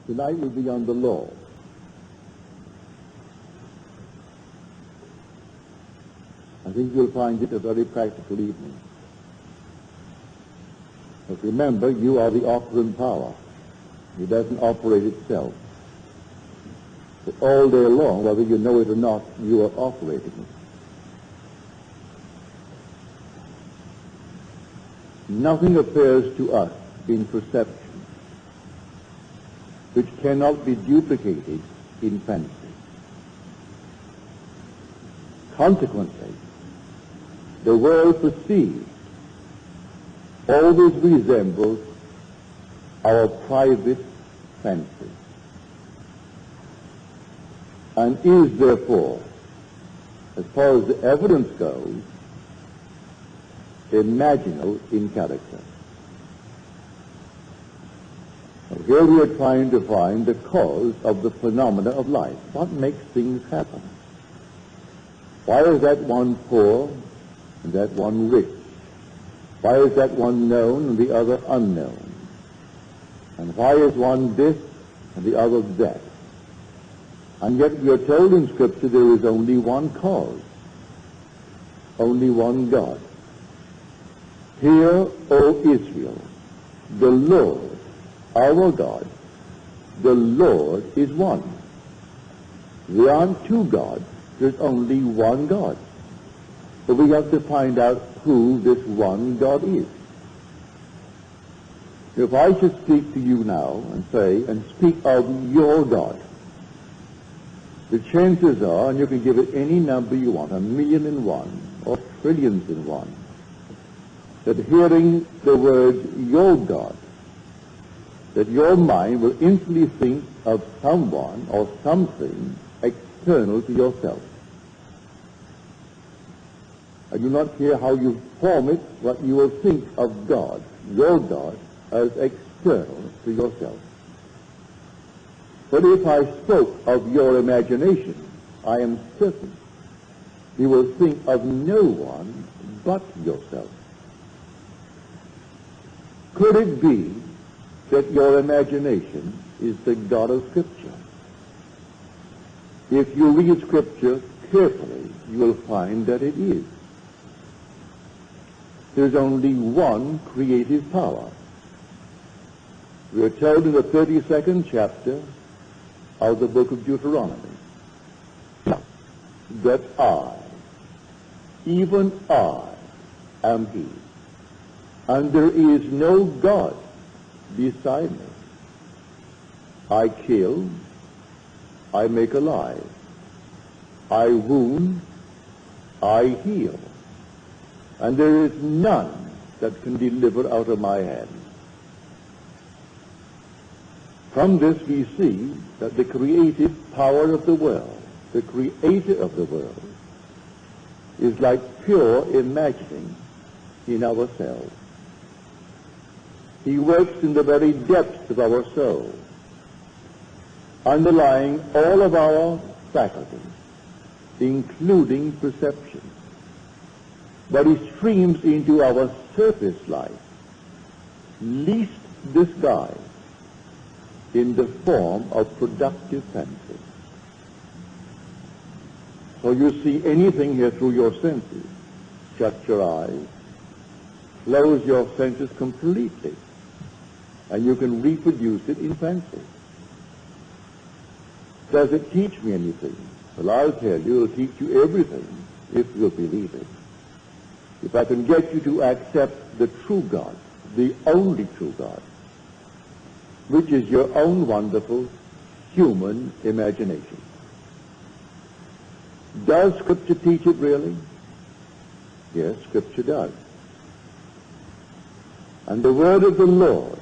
Tonight will be on the law. I think you'll find it a very practical evening. But remember, you are the operant power. It doesn't operate itself. But all day long, whether you know it or not, you are operating it. Nothing appears to us in perception which cannot be duplicated in fancy. Consequently, the world perceived always resembles our private fancy, and is therefore, as far as the evidence goes, imaginal in character. Now, here we are trying to find the cause of the phenomena of life. What makes things happen? Why is that one poor and that one rich? Why is that one known and the other unknown? And why is one this and the other that? And yet we are told in Scripture there is only one cause, only one God. Hear, O Israel, the Lord, our God, the Lord is one. There aren't two gods, there's only one God. So we have to find out who this one God is. If I should speak to you now and say, and speak of your God, the chances are, and you can give it any number you want, 1,000,001 or trillions in one, that hearing the word your God, that your mind will instantly think of someone or something external to yourself. I do not care how you form it, but you will think of God, your God, as external to yourself. But if I spoke of your imagination, I am certain you will think of no one but yourself. Could it be that your imagination is the God of Scripture? If you read Scripture carefully, you will find that it is. There's only one creative power. We are told in the 32nd chapter of the book of Deuteronomy that I, even I, am He, and there is no God beside me. I kill, I make alive, I wound, I heal, and there is none that can deliver out of my hand. From this we see that the creative power of the world, the creator of the world, is like pure imagining in ourselves. He works in the very depths of our soul, underlying all of our faculties, including perception. But he streams into our surface life, least disguised, in the form of productive fancy. So you see anything here through your senses. Shut your eyes, close your senses completely, and you can reproduce it in fancy. Does it teach me anything? Well, I'll tell you, it'll teach you everything if you'll believe it. If I can get you to accept the true God, the only true God, which is your own wonderful human imagination. Does Scripture teach it really? Yes, Scripture does. And the word of the Lord,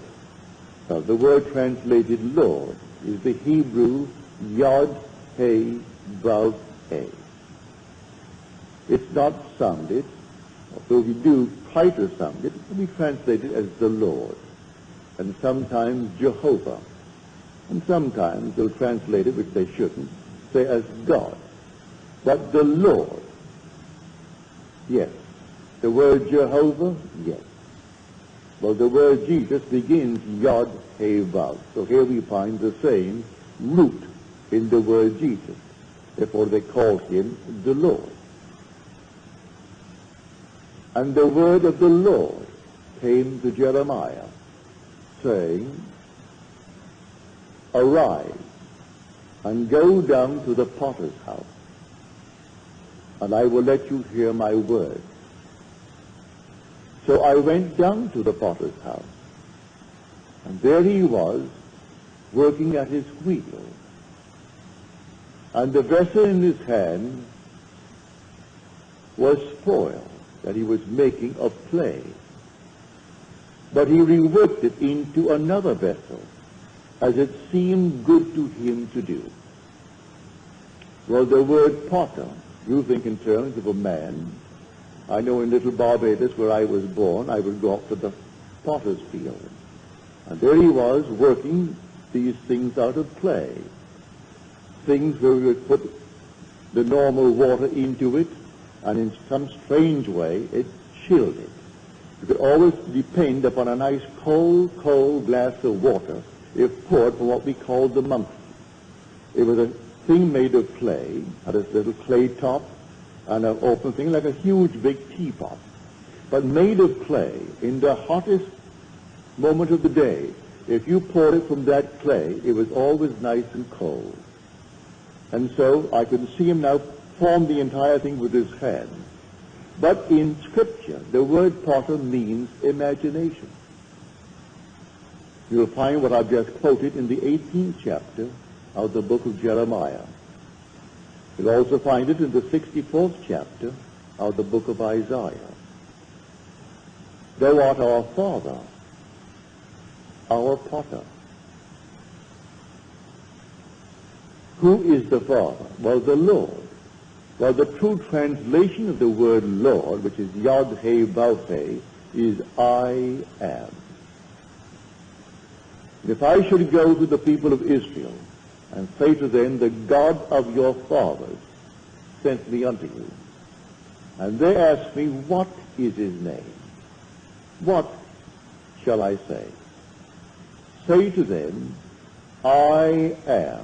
the word translated Lord, is the Hebrew Yod He Vav He. It's not sounded, although we do try to sound it, it can be translated as the Lord, and sometimes Jehovah, and sometimes they'll translate it, which they shouldn't, say as God. But the Lord, yes. The word Jehovah, yes. Well, the word Jesus begins Yod He Vav. So here we find the same root in the word Jesus. Therefore they called him the Lord. And the word of the Lord came to Jeremiah, saying, arise and go down to the potter's house, and I will let you hear my word. So I went down to the potter's house, and there he was, working at his wheel, and the vessel in his hand was spoiled, that he was making of clay. But he reworked it into another vessel, as it seemed good to him to do. Well, the word potter, you think in terms of a man. I know in little Barbados, where I was born, I would go up to the potter's field. And there he was, working these things out of clay. Things where we would put the normal water into it, and in some strange way, it chilled it. You could always depend upon a nice cold glass of water if poured from what we called the monkey. It was a thing made of clay, had a little clay top, and an open thing like a huge big teapot, but made of clay. In the hottest moment of the day, if you poured it from that clay, it was always nice and cold. And so I could see him now form the entire thing with his hand. But in Scripture, the word potter means imagination. You'll find what I've just quoted in the 18th chapter of the book of Jeremiah. You'll also find it in the 64th chapter of the book of Isaiah. Thou art our Father, our potter. Who is the Father? Well, the Lord. Well, the true translation of the word Lord, which is Yod He Vav He, is I am. If I should go to the people of Israel and say to them, the God of your fathers sent me unto you, and they ask me, what is his name? What shall I say? Say to them, I am.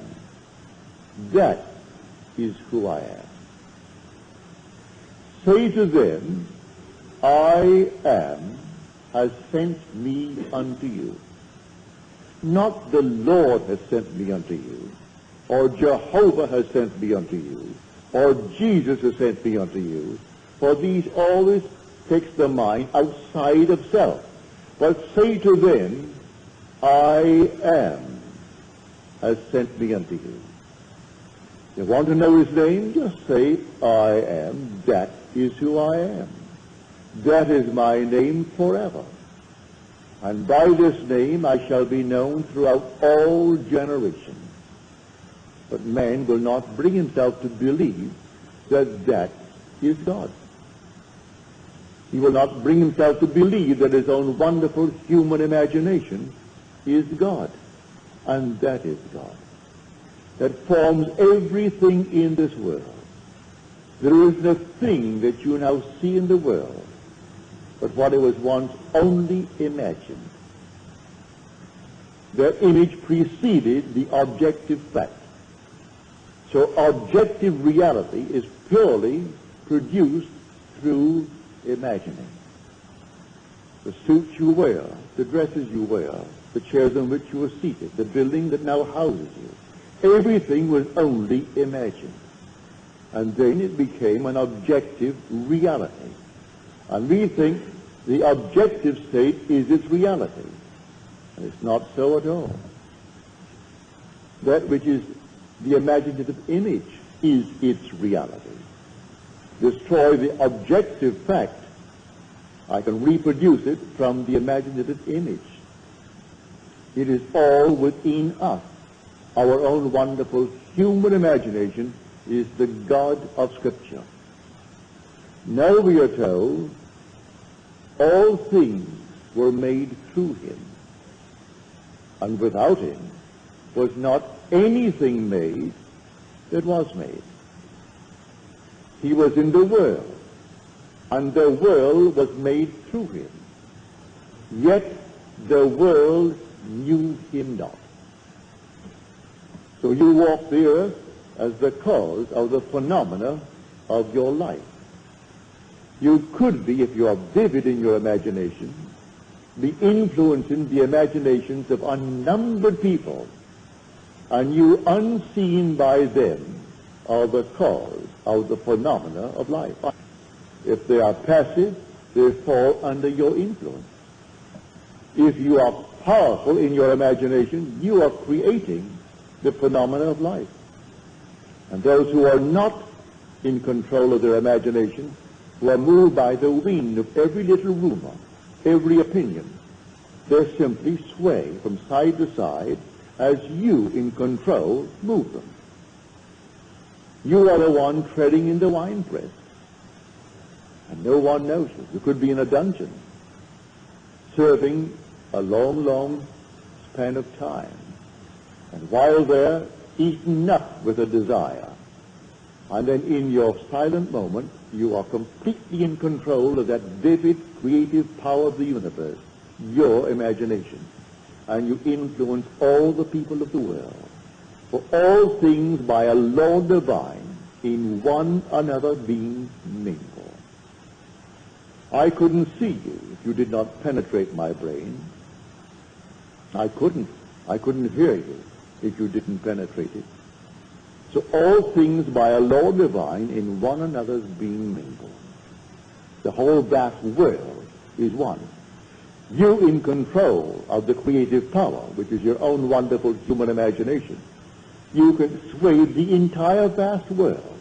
That is who I am. Say to them, I am has sent me unto you. Not the Lord has sent me unto you, or Jehovah has sent me unto you, or Jesus has sent me unto you, for these always takes the mind outside of self. But say to them, I am has sent me unto you. You want to know his name? Just say, I am. That is who I am. That is my name forever. And by this name I shall be known throughout all generations. But man will not bring himself to believe that that is God. He will not bring himself to believe that his own wonderful human imagination is God. And that is God, that forms everything in this world. There isn't a thing that you now see in the world but what it was once only imagined. Their image preceded the objective fact. So objective reality is purely produced through imagining. The suits you wear, the dresses you wear, the chairs on which you are seated, the building that now houses you, everything was only imagined. And then it became an objective reality. And we think the objective state is its reality. And it's not so at all. That which is the imaginative image is its reality. Destroy the objective fact, I can reproduce it from the imaginative image. It is all within us. Our own wonderful human imagination is the God of Scripture. Now we are told all things were made through him, and without him was not anything made that was made. He was in the world, and the world was made through him. yet the world knew him not. So you walk the earth as the cause of the phenomena of your life. You could be, if you are vivid in your imagination, be influencing the imaginations of unnumbered people, and you, unseen by them, are the cause of the phenomena of life. If they are passive, they fall under your influence. If you are powerful in your imagination, you are creating the phenomena of life. And those who are not in control of their imagination, who are moved by the wind of every little rumor, every opinion, they simply sway from side to side as you, in control, move them. You are the one treading in the winepress, and no one knows it. You could be in a dungeon, serving a long, long span of time, and while there, eaten up with a desire. And then in your silent moment, you are completely in control of that vivid, creative power of the universe, your imagination. And you influence all the people of the world. For all things by a law divine, in one another being mingled. I couldn't see you if you did not penetrate my brain. I couldn't hear you if you didn't penetrate it. So all things by a law divine, in one another's being mingled. The whole vast world is one. You in control of the creative power, which is your own wonderful human imagination, you can sway the entire vast world.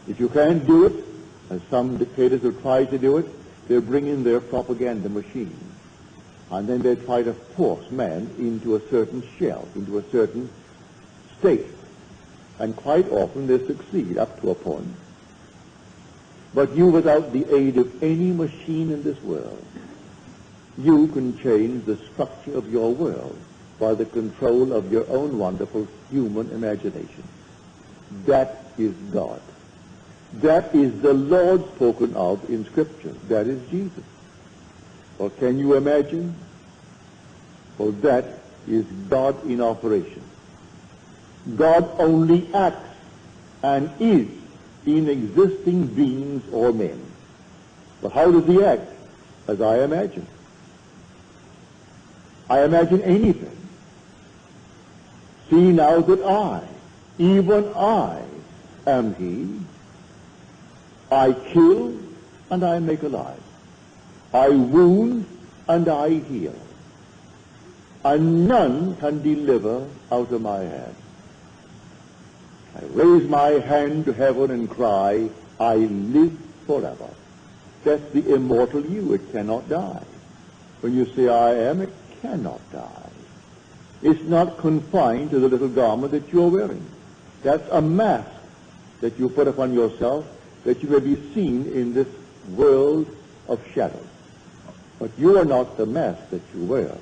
If you can't do it, as some dictators have tried to do it, they bring in their propaganda machine. And then they try to force man into a certain shell, into a certain state. And quite often they succeed up to a point. But you, without the aid of any machine in this world, you can change the structure of your world by the control of your own wonderful human imagination. That is God. That is the Lord spoken of in Scripture. That is Jesus. Or can you imagine? Well, that is God in operation. God only acts and is in existing beings or men. But how does he act? As I imagine. I imagine anything. See now that I, even I, am he. I kill and I make alive. I wound and I heal. And none can deliver out of my hand. I raise my hand to heaven and cry, I live forever. That's the immortal you. It cannot die. When you say I am, it cannot die. It's not confined to the little garment that you're wearing. That's a mask that you put upon yourself that you may be seen in this world of shadows. But you are not the mask that you wear.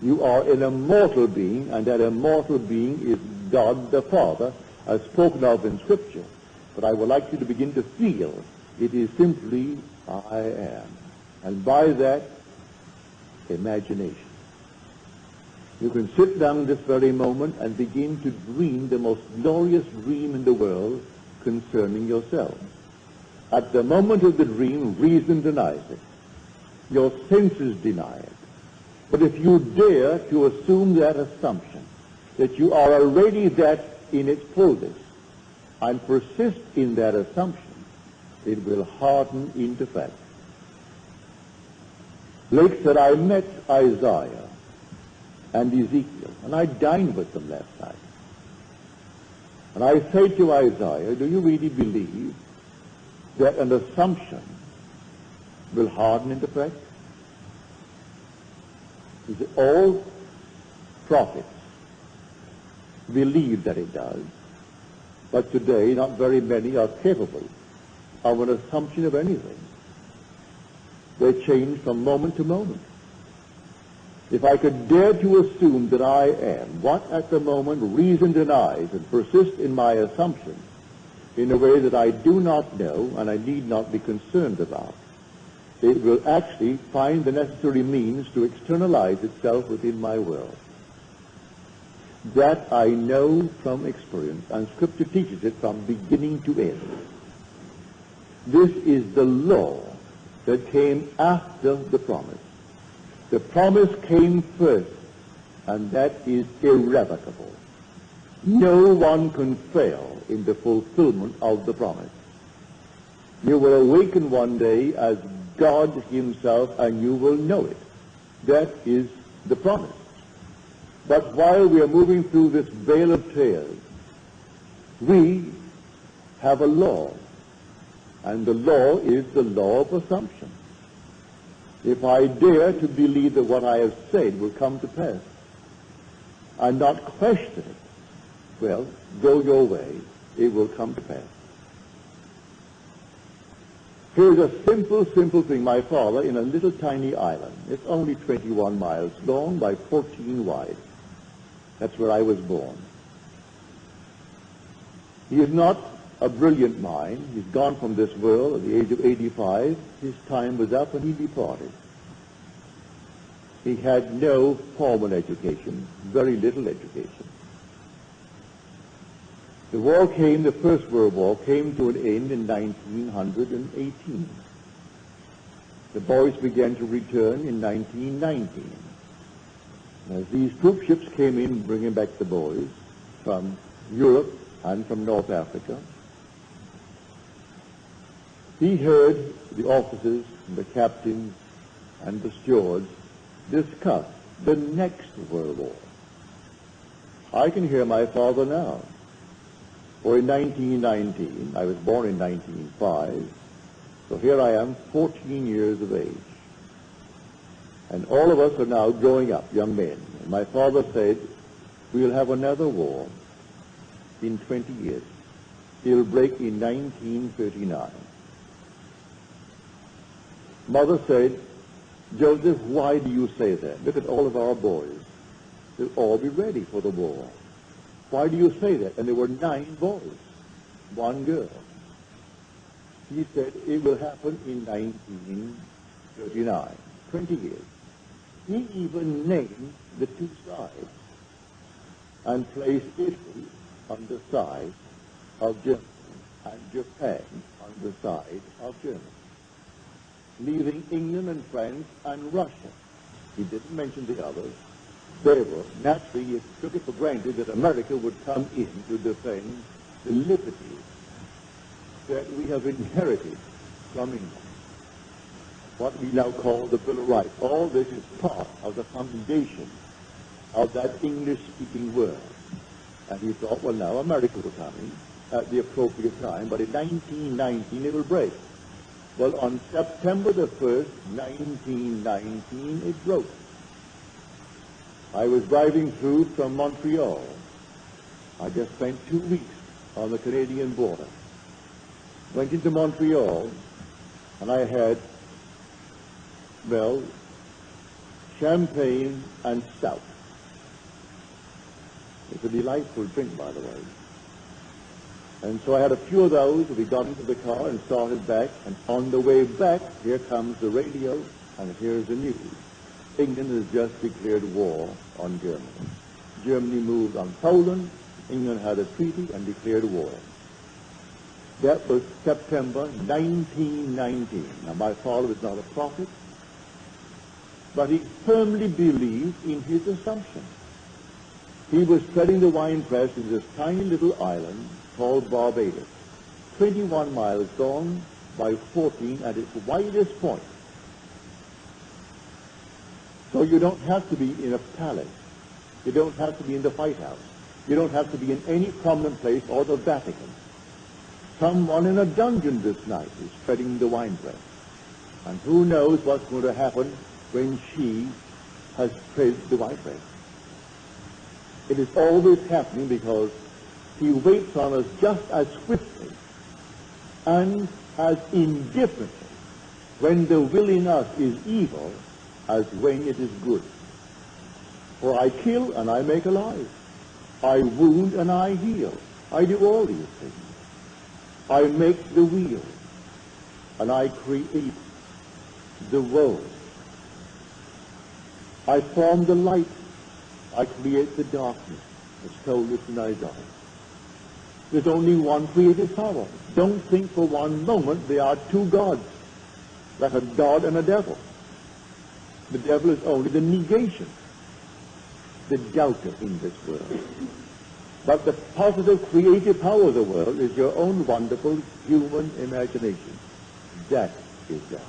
You are an immortal being, and that immortal being is God the Father, as spoken of in Scripture. But I would like you to begin to feel it is simply I am. And by that, imagination. You can sit down this very moment and begin to dream the most glorious dream in the world concerning yourself. At the moment of the dream, reason denies it. Your senses deny it. But if you dare to assume that assumption, that you are already that in its fullness, and persist in that assumption, it will harden into fact. Blake said, I met Isaiah and Ezekiel, and I dined with them last night. And I say to Isaiah, do you really believe that an assumption will harden into fact? He said, all prophets believe that it does, but today not very many are capable of an assumption of anything. They change from moment to moment. If I could dare to assume that I am what at the moment reason denies and persist in my assumption in a way that I do not know and I need not be concerned about, it will actually find the necessary means to externalize itself within my will. That I know from experience, and Scripture teaches it from beginning to end. This is the law that came after the promise. The promise came first, and that is irrevocable. No one can fail in the fulfillment of the promise. You will awaken one day as God himself, and you will know it. That is the promise. But while we are moving through this vale of tears, we have a law, and the law is the law of assumption. If I dare to believe that what I have said will come to pass, and not question it, well, go your way, it will come to pass. Here's a simple thing. My father, in a little tiny island, it's only 21 miles long by 14 wide. That's where I was born. He is not a brilliant mind. He's gone from this world at the age of 85. His time was up and he departed. He had no formal education, very little education. The war came, the First World War came to an end in 1918. The boys began to return in 1919. As these troop ships came in bringing back the boys from Europe and from North Africa, he heard the officers, the captains, and the stewards discuss the next World War. I can hear my father now. For in 1919, I was born in 1905, so here I am, 14 years of age. And all of us are now growing up, young men. And my father said, we'll have another war in 20 years. It'll break in 1939. Mother said, Joseph, why do you say that? Look at all of our boys. They'll all be ready for the war. Why do you say that? And there were 9 boys, 1 girl. He said, it will happen in 1939, 20 years. He even named the 2 sides and placed Italy on the side of Germany and Japan on the side of Germany, leaving England and France and Russia. He didn't mention the others. They were, naturally, he took it for granted that America would come in to defend the liberties that we have inherited from England. What we now call the Bill of Rights. All this is part of the foundation of that English-speaking world. And he thought, well, now America will come in at the appropriate time, but in 1919 it will break. Well, on September the 1st, 1919, it broke. I was driving through from Montreal. I just spent 2 weeks on the Canadian border. Went into Montreal, and I had, well, champagne and stout. It's a delightful drink, by the way. And so I had a few of those. We got into the car and started back. And on the way back, here comes the radio, and here's the news. England has just declared war on Germany. Germany moved on Poland. England had a treaty and declared war. That was September 1919. Now, my father was not a prophet, but he firmly believed in his assumption. He was treading the winepress in this tiny little island called Barbados, 21 miles long by 14 at its widest point. So you don't have to be in a palace. You don't have to be in the White House. You don't have to be in any prominent place or the Vatican. Someone in a dungeon this night is treading the winepress. And who knows what's going to happen when she has tread the winepress. It is always happening because he waits on us just as swiftly and as indifferently when the will in us is evil as when it is good. For I kill and I make alive. I wound and I heal. I do all these things. I make the wheel and I create. the world. I form the light. I create the darkness. It's told us in Isaiah. There's only one creative power. Don't think for one moment there are two gods, like a God and a devil. The devil is only the negation, the doubter in this world. But the positive creative power of the world is your own wonderful human imagination. That is God.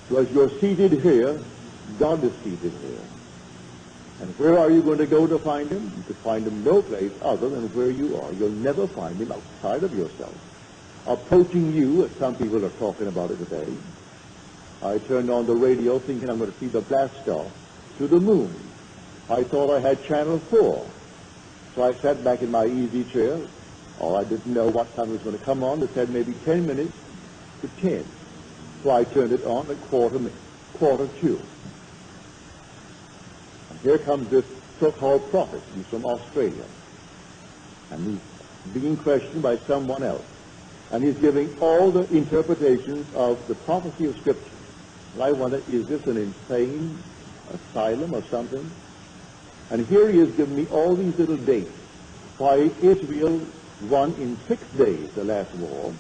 So as you're seated here, God is seated here. And where are you going to go to find him? You can find him no place other than where you are. You'll never find him outside of yourself. Approaching you, as some people are talking about it today. I turned on the radio thinking I'm going to see the blast off to the moon. I thought I had Channel 4. So I sat back in my easy chair. Oh, I didn't know what time it was going to come on. It said maybe 10 minutes to 10. So I turned it on at quarter to. And here comes this so-called prophet. He's from Australia. And he's being questioned by someone else. And he's giving all the interpretations of the prophecy of Scripture. And I wonder, is this an insane asylum or something? And here he has given me all these little dates. Why Israel won in 6 days the last war,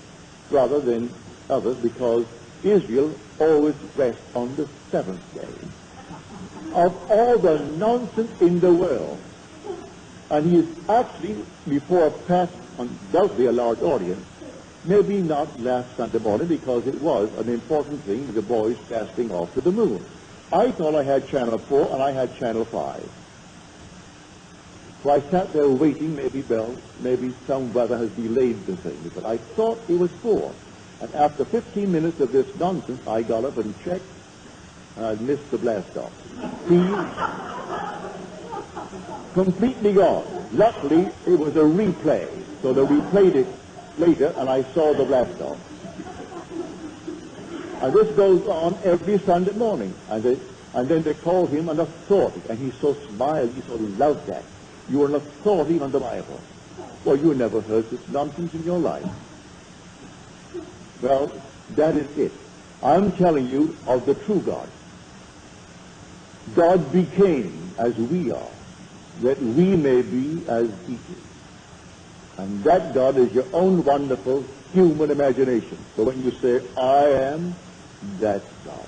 rather than others, because Israel always rests on the 7th day. Of all the nonsense in the world. And he is actually, before a past, undoubtedly a large audience, maybe not last Sunday morning, because it was an important thing with the boys casting off to the moon. I thought I had Channel 4 and I had Channel 5. So I sat there waiting, maybe some weather has delayed the thing, but I thought it was 4. And after 15 minutes of this nonsense, I got up and checked, and I missed the blast off. Completely gone. Luckily, it was a replay, so they replayed it later, and I saw the blast off. And this goes on every Sunday morning, and then they call him an authority, and he so smiled, he so loved that. You are an authority on the Bible. Well, you never heard this nonsense in your life. Well, that is it. I'm telling you of the true God. God became as we are, that we may be as he is. And that God is your own wonderful human imagination. So when you say, I am, that's God.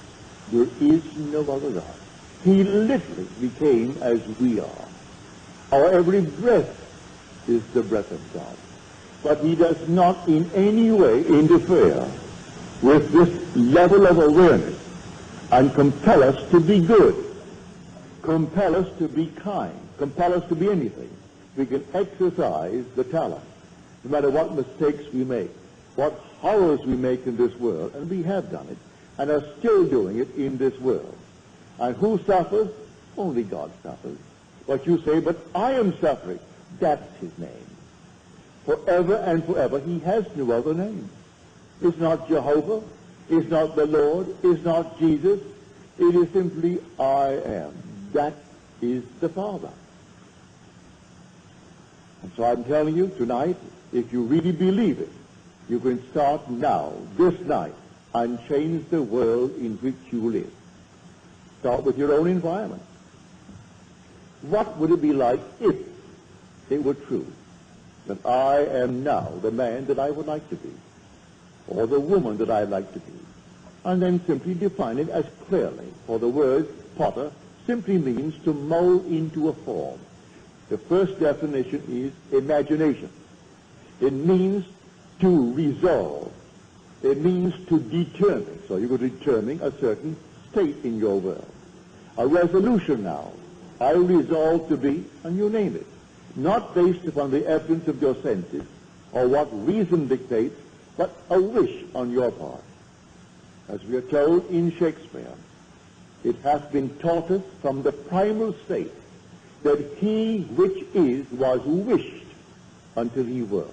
There is no other God. He literally became as we are. Our every breath is the breath of God. But he does not in any way interfere with this level of awareness and compel us to be good, compel us to be kind, compel us to be anything. We can exercise the talent, no matter what mistakes we make, what horrors we make in this world, and we have done it, and are still doing it in this world. And who suffers? Only God suffers. What you say, but I am suffering, that's his name. Forever and forever, he has no other name. It's not Jehovah, it's not the Lord, it's not Jesus. It is simply I am. That is the Father. And so I'm telling you tonight, if you really believe it, you can start now, this night, and change the world in which you live. Start with your own environment. What would it be like if it were true that I am now the man that I would like to be, or the woman that I'd like to be? And then simply define it as clearly, for the word potter simply means to mold into a form. The first definition is imagination. It means to resolve. It means to determine. So you're going to determine a certain state in your world. A resolution now. I resolve to be, and you name it. Not based upon the evidence of your senses or what reason dictates, but a wish on your part. As we are told in Shakespeare, it has been taught us from the primal state that he which is was wished until he were.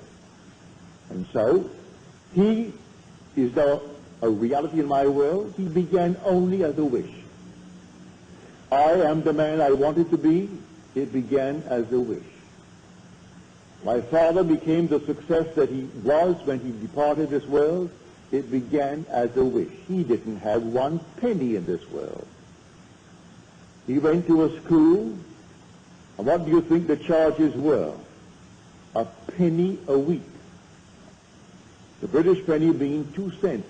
And so, he is now a reality in my world. He began only as a wish. I am the man I wanted to be. It began as a wish. My father became the success that he was when he departed this world. It began as a wish. He didn't have one penny in this world. He went to a school, and what do you think the charges were? A penny a week. The British penny being 2 cents.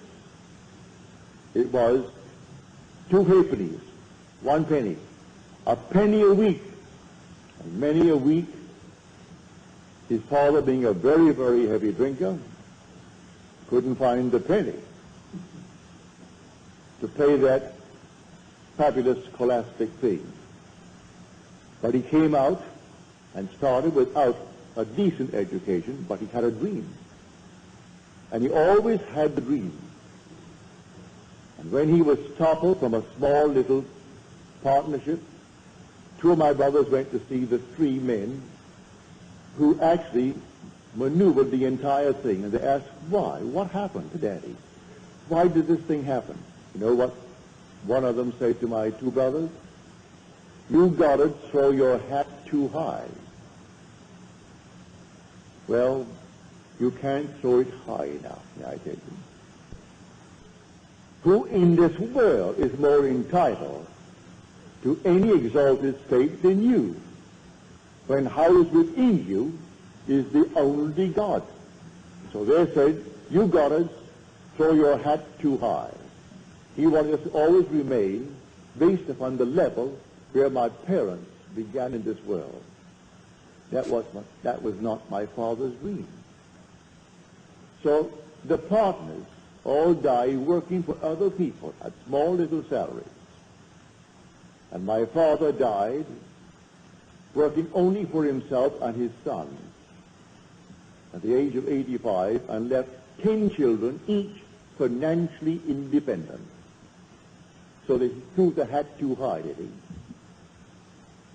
It was 2 halfpennies, 1 penny. A penny a week. And many a week, his father, being a very, very heavy drinker, couldn't find the penny to pay that fabulous scholastic fee. But he came out and started without a decent education, but he had a dream. And he always had the dream. And when he was toppled from a small little partnership, 2 of my brothers went to see the 3 men who actually maneuvered the entire thing. And they asked, why? What happened to Daddy? Why did this thing happen? You know what one of them said to my 2 brothers? You Goddard throw your hat too high. Well, you can't throw it high enough, I tell you. Who in this world is more entitled to any exalted state than you, when housed within you is the only God? So they said, you Goddards, throw your hat too high. He wanted us to always remain based upon the level where my parents began in this world. That was not my father's dream. So the partners all died working for other people at small little salaries. And my father died working only for himself and his son at the age of 85, and left 10 children, each financially independent. So they threw the hat too high, did he?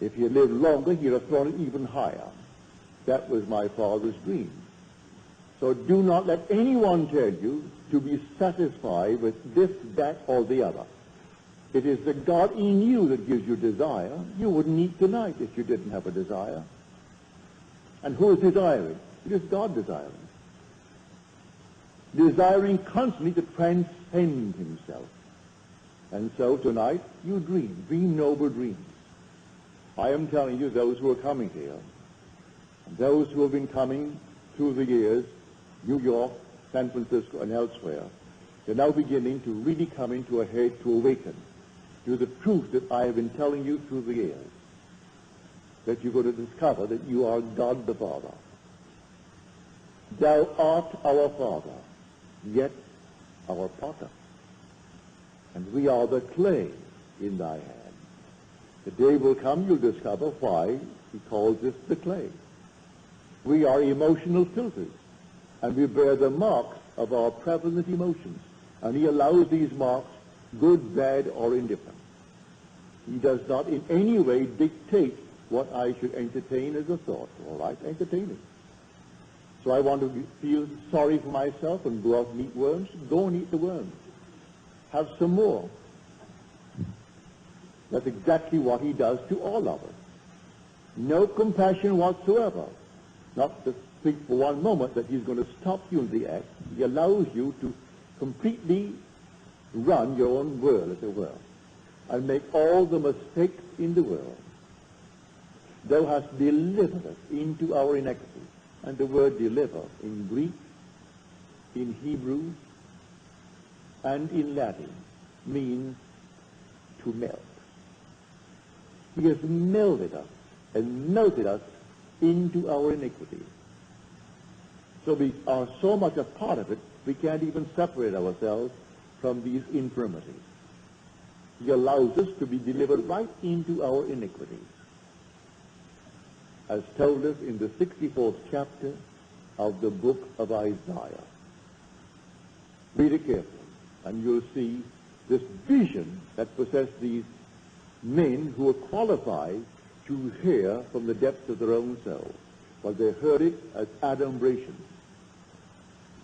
If he had lived longer, he'd have thrown it even higher. That was my father's dream. So do not let anyone tell you to be satisfied with this, that, or the other. It is the God in you that gives you desire. You wouldn't eat tonight if you didn't have a desire. And who is desiring? It is God desiring. Desiring constantly to transcend himself. And so tonight, you dream noble dreams. I am telling you, those who are coming here, and those who have been coming through the years, New York, San Francisco, and elsewhere, they're now beginning to really come into a head to awaken to the truth that I have been telling you through the years, that you're going to discover that you are God the Father. Thou art our Father, yet our potter, and we are the clay in thy hand. The day will come, you'll discover why he calls this the clay. We are emotional filters, and we bear the marks of our prevalent emotions, and he allows these marks, good, bad, or indifferent. He does not in any way dictate what I should entertain as a thought. All right, entertain it. So I want to feel sorry for myself and go out and eat worms. Go and eat the worms. Have some more. That's exactly what he does to all of us. No compassion whatsoever. Not to think for one moment that he's going to stop you in the act. He allows you to completely run your own world, as it were, and make all the mistakes in the world. Thou hast delivered us into our iniquity. And the word deliver in Greek, in Hebrew, and in Latin means to melt. He has melted us and melted us into our iniquity. So we are so much a part of it, we can't even separate ourselves from these infirmities. He allows us to be delivered right into our iniquities, as told us in the 64th chapter of the book of Isaiah. Read it carefully, and you'll see this vision that possessed these men who were qualified to hear from the depths of their own souls. But they heard it as adumbrations.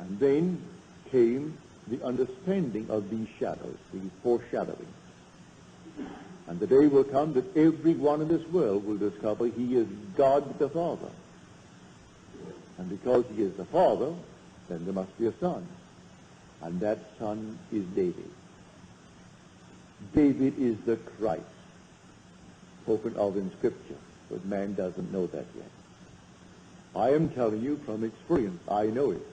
And then came the understanding of these shadows, these foreshadowings. And the day will come that everyone in this world will discover he is God the Father. And because he is the Father, then there must be a Son. And that son is David. David is the Christ spoken of in Scripture, but man doesn't know that yet. I am telling you from experience, I know it.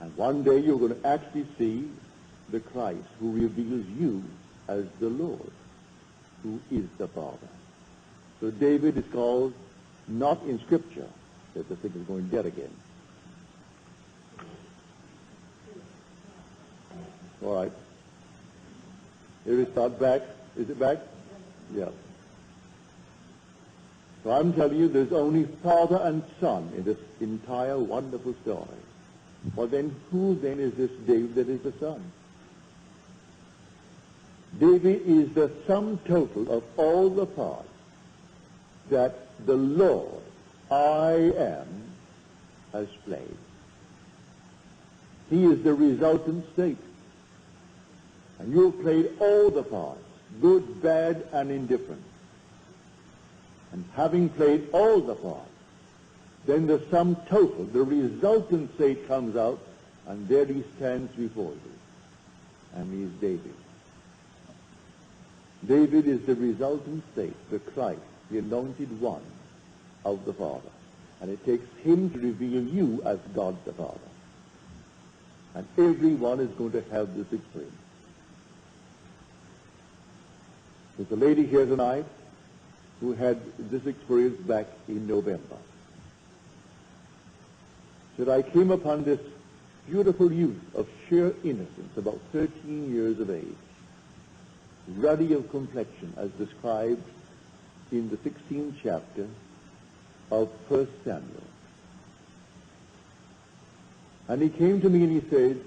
And one day you're going to actually see the Christ who reveals you as the Lord, who is the Father. So David is called, not in Scripture, that the thing is going dead again. All right. Here is start back. Is it back? Yeah. So I'm telling you, there's only Father and Son in this entire wonderful story. Well then, who then is this David that is the Son? David is the sum total of all the parts that the Lord, I am, has played. He is the resultant state. And you've played all the parts, good, bad, and indifferent. And having played all the parts, then the sum total, the resultant state comes out, and there he stands before you. And he is David. David is the resultant state, the Christ, the anointed one of the Father. And it takes him to reveal you as God the Father. And everyone is going to have this experience. There's a lady here tonight who had this experience back in November. Said, I came upon this beautiful youth of sheer innocence, about 13 years of age, ruddy of complexion, as described in the 16th chapter of 1 Samuel. And he came to me and he said,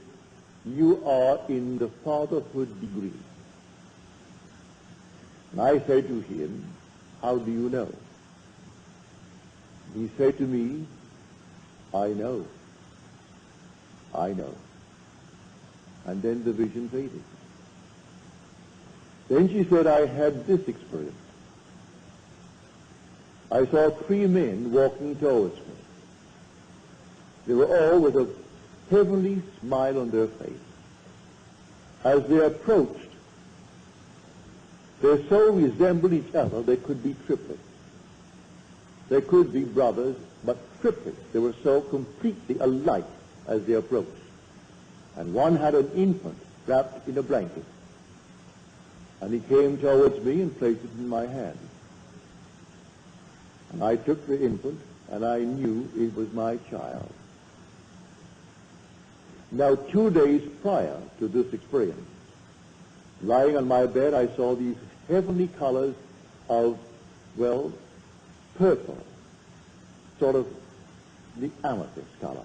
you are in the fatherhood degree. And I said to him, how do you know? He said to me, I know. I know. And then the vision faded. Then she said, I had this experience. I saw 3 men walking towards me. They were all with a heavenly smile on their face. As they approached, they so resembled each other they could be triplets. They could be brothers, but triplets. They were so completely alike as they approached. And one had an infant wrapped in a blanket. And he came towards me and placed it in my hand. And I took the infant, and I knew it was my child. Now, 2 days prior to this experience, lying on my bed, I saw these heavenly colors of, well, purple, sort of the amethyst color.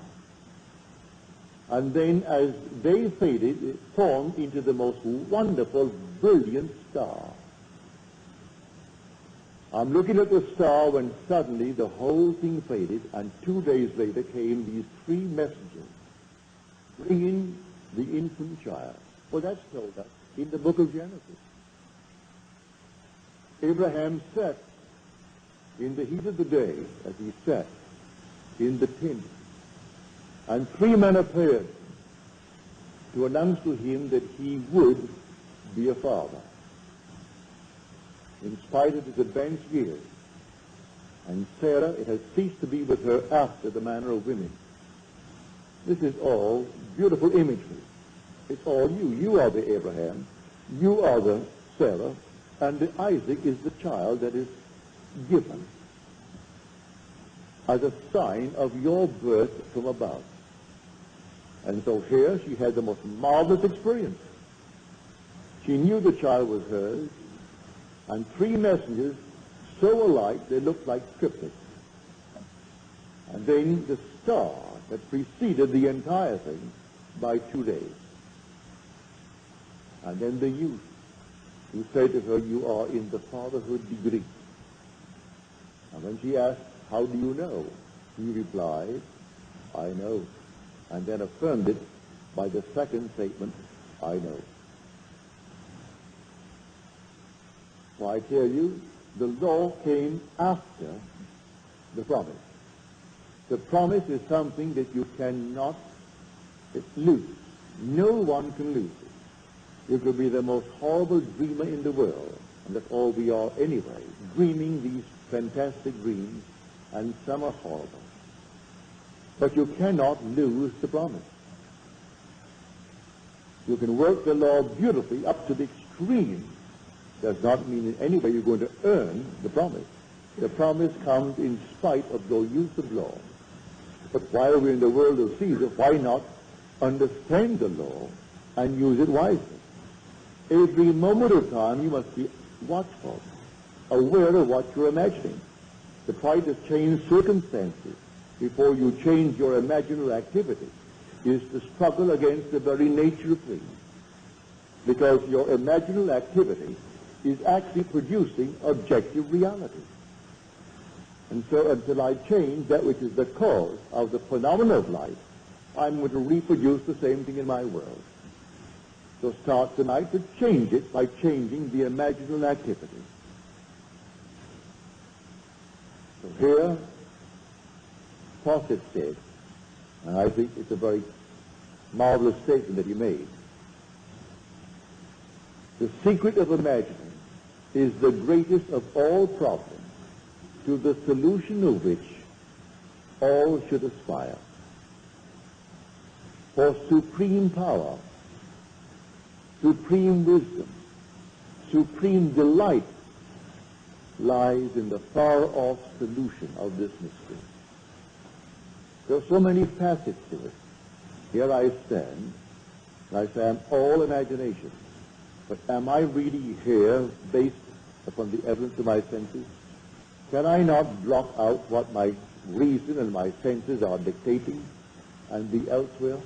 And then as they faded, it formed into the most wonderful, brilliant star. I'm looking at the star when suddenly the whole thing faded, and 2 days later came these 3 messengers bringing the infant child. Well, that's told us in the book of Genesis. Abraham sat in the heat of the day, as he sat in the tent, and 3 men appeared to announce to him that he would be a father, in spite of his advanced years. And Sarah, it has ceased to be with her after the manner of women. This is all beautiful imagery. It's all you. You are the Abraham. You are the Sarah. And the Isaac is the child that is given as a sign of your birth from above. And so here she had the most marvelous experience. She knew the child was hers, and 3 messengers so alike they looked like triplets. And then the star that preceded the entire thing by 2 days. And then the youth who said to her, you are in the fatherhood degree. And when she asked, how do you know? He replied, I know. And then affirmed it by the second statement, I know. So I tell you, the law came after the promise. The promise is something that you cannot It's loose. No one can lose it. You could be the most horrible dreamer in the world, and that's all we are anyway, dreaming these fantastic dreams, and some are horrible. But you cannot lose the promise. You can work the law beautifully up to the extreme. Does not mean in any way you're going to earn the promise. The promise comes in spite of your use of law. But while we're in the world of Caesar, why not understand the law and use it wisely? Every moment of time you must be watchful, aware of what you're imagining. To try to change circumstances before you change your imaginal activity is to struggle against the very nature of things. Because your imaginal activity is actually producing objective reality. And so until I change that which is the cause of the phenomena of life, I'm going to reproduce the same thing in my world. So start tonight to change it by changing the imaginal activity. So here, Fawcett said, and I think it's a very marvelous statement that he made, the secret of imagining is the greatest of all problems, to the solution of which all should aspire. For supreme power, supreme wisdom, supreme delight lies in the far-off solution of this mystery. There are so many facets to it. Here I stand, and I say I'm all imagination. But am I really here based upon the evidence of my senses? Can I not block out what my reason and my senses are dictating and be elsewhere?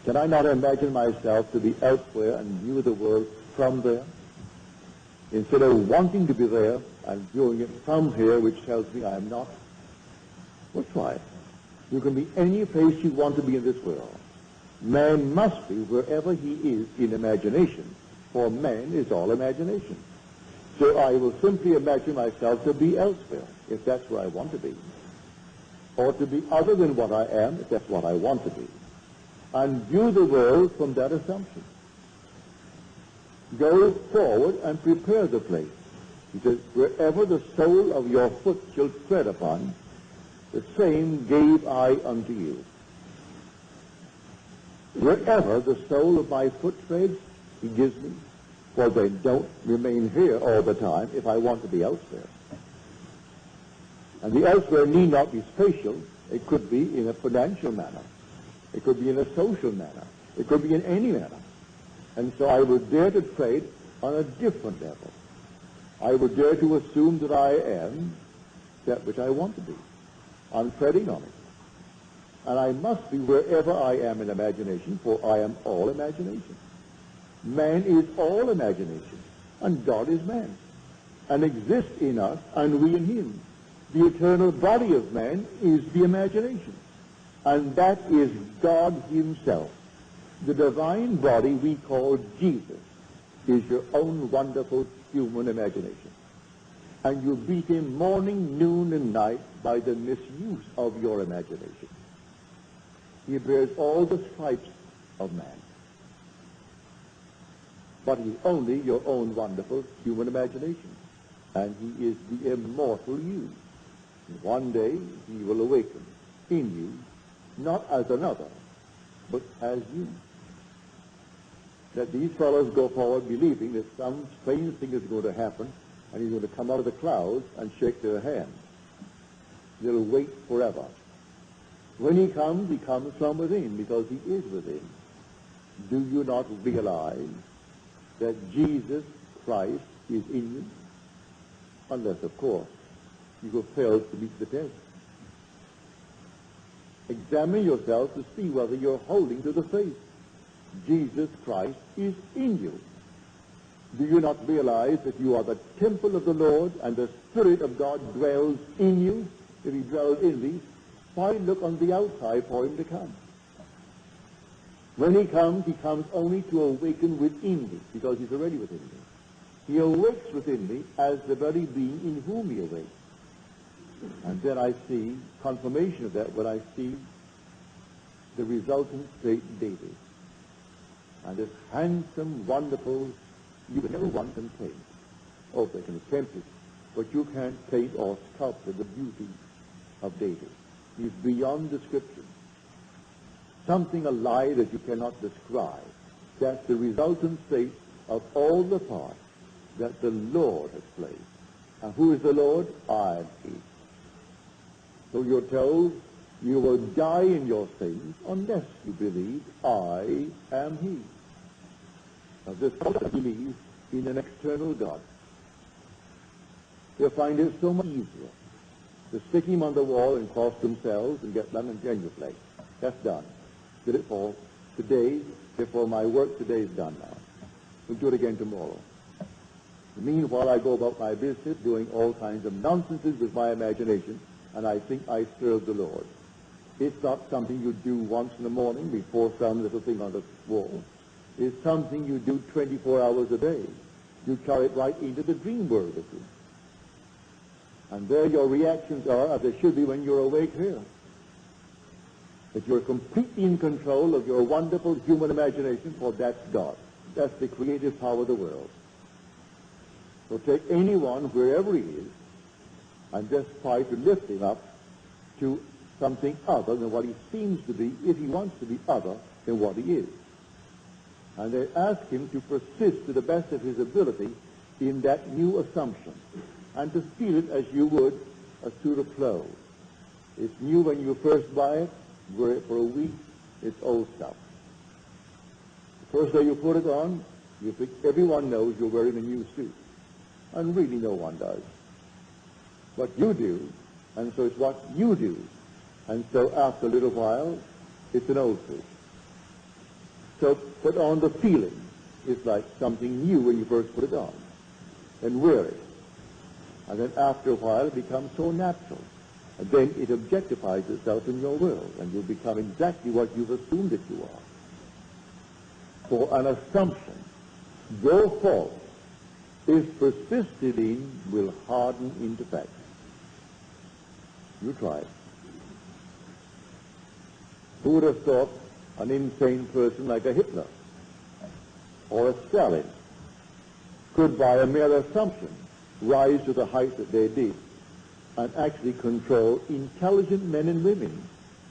Can I not imagine myself to be elsewhere and view the world from there? Instead of wanting to be there and viewing it from here, which tells me I am not. Well, try it. You can be any place you want to be in this world. Man must be wherever he is in imagination, for man is all imagination. So I will simply imagine myself to be elsewhere, if that's where I want to be, or to be other than what I am, if that's what I want to be, and view the world from that assumption. Go forward and prepare the place. He says, wherever the sole of your foot shall tread upon, the same gave I unto you. Wherever the sole of my foot treads, he gives me. For they don't remain here all the time if I want to be elsewhere. And the elsewhere need not be spatial. It could be in a financial manner. It could be in a social manner. It could be in any manner. And so I would dare to trade on a different level. I would dare to assume that I am that which I want to be. I'm treading on it. And I must be wherever I am in imagination, for I am all imagination. Man is all imagination, and God is man, and exists in us, and we in him. The eternal body of man is the imagination, and that is God himself. The divine body we call Jesus is your own wonderful human imagination. And you beat him morning, noon, and night by the misuse of your imagination. He bears all the stripes of man. But he's only your own wonderful human imagination. And he is the immortal you. And one day he will awaken in you, not as another, but as you. That these fellows go forward believing that some strange thing is going to happen, and he's going to come out of the clouds and shake their hand. They'll wait forever. When he comes from within, because he is within. Do you not realize that Jesus Christ is in you? Unless, of course, you have failed to meet the test. Examine yourself to see whether you're holding to the faith. Jesus Christ is in you. Do you not realize that you are the temple of the Lord and the Spirit of God dwells in you? If he dwells in thee, why look on the outside for him to come? When he comes only to awaken within thee, because he's already within thee. He awakes within thee as the very being in whom he awakes. And then I see confirmation of that when I see the resultant state daily. And this handsome, wonderful, you can never want and paint. Oh, they can attempt it, but you can't paint or sculpture the beauty of David. He's beyond description. Something alive that you cannot describe. That's the resultant state of all the parts that the Lord has placed. And who is the Lord? I am He. So you're told you will die in your sins unless you believe I am He. Now this believes in an external God. You'll find it so much easier to stick him on the wall and cross themselves and get London genuflect. That's done. Did it for today, therefore my work today is done now. We'll do it again tomorrow. Meanwhile, I go about my business doing all kinds of nonsenses with my imagination, and I think I serve the Lord. It's not something you do once in the morning before some little thing on the wall. It's something you do 24 hours a day. You carry it right into the dream world with you. And there your reactions are, as they should be when you're awake here. That you're completely in control of your wonderful human imagination, for that's God. That's the creative power of the world. So take anyone, wherever he is, and just try to lift him up to something other than what he seems to be, if he wants to be other than what he is. And they ask him to persist to the best of his ability in that new assumption, and to feel it as you would a suit of clothes. It's new when you first buy it, wear it for a week, it's old stuff. The first day you put it on, you think everyone knows you're wearing a new suit. And really no one does. But you do, and so it's what you do. And so after a little while, it's an old suit. So put on the feeling. It's like something new when you first put it on. And wear it. And then after a while it becomes so natural. And then it objectifies itself in your world, and you'll become exactly what you've assumed that you are. For an assumption, though false, if persisted in, will harden into fact. You try it. Who would have thought an insane person like a Hitler or a Stalin could, by a mere assumption, rise to the height that they did and actually control intelligent men and women,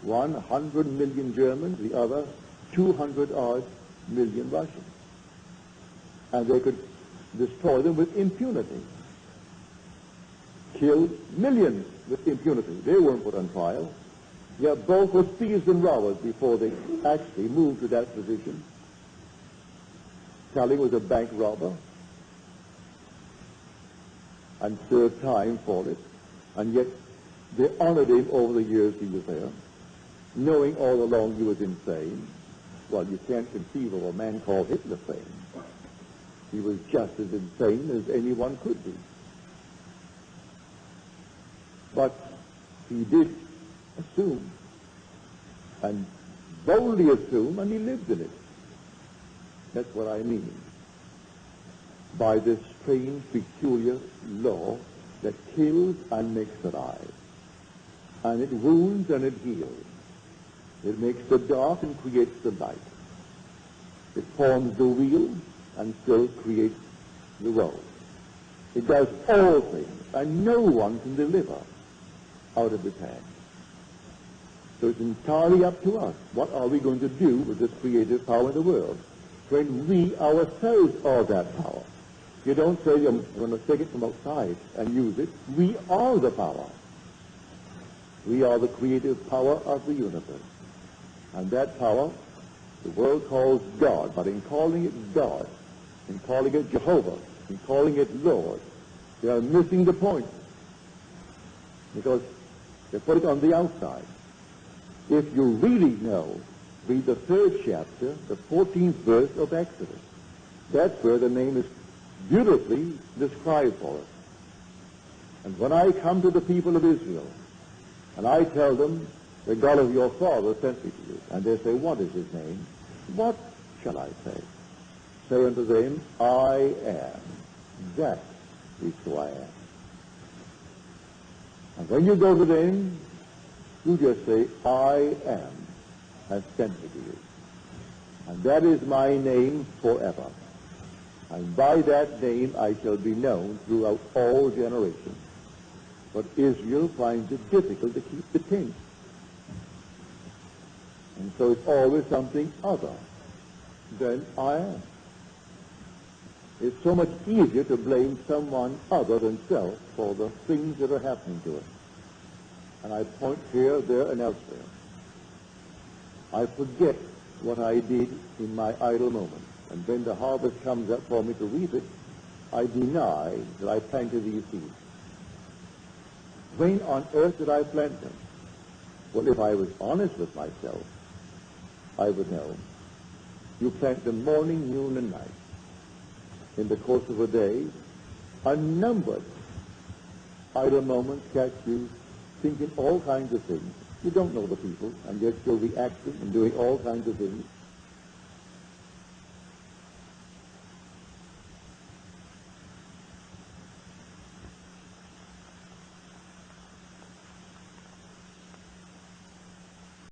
100 million Germans, the other 200-odd million Russians. And they could destroy them with impunity, kill millions with impunity. They weren't put on trial. Yet both were thieves and robbers before they actually moved to that position. Stalin was a bank robber and served time for it, and yet they honored him over the years he was there, knowing all along he was insane. Well, you can't conceive of a man called Hitler sane. He was just as insane as anyone could be. But he did assume, and boldly assume, and he lived in it. That's what I mean by this strange, peculiar law that kills and makes alive. And it wounds and it heals. It makes the dark and creates the light. It forms the wheel and still creates the road. It does all things, and no one can deliver out of its hand. So it's entirely up to us. What are we going to do with this creative power in the world when we ourselves are that power? You don't say you're going to take it from outside and use it. We are the power. We are the creative power of the universe. And that power, the world calls God, but in calling it God, in calling it Jehovah, in calling it Lord, they are missing the point. Because they put it on the outside. If you really know, read the 3rd chapter, the 14th verse of Exodus. That's where the name is beautifully described for us. And when I come to the people of Israel, and I tell them, the God of your father sent me to you, and they say, what is his name? What shall I say? Say unto them, I am. That is who I am. And when you go to them, you just say, I am. has sent me to you. And that is my name forever. And by that name I shall be known throughout all generations. But Israel finds it difficult to keep the king. And so it's always something other than I am. It's so much easier to blame someone other than self for the things that are happening to us. And I point here, there, and elsewhere. I forget what I did in my idle moments. And when the harvest comes up for me to reap it, I deny that I planted these seeds. When on earth did I plant them? Well, if I was honest with myself, I would know. You plant them morning, noon, and night. In the course of a day, unnumbered idle moments catch you thinking all kinds of things. You don't know the people, and yet you're reacting and doing all kinds of things.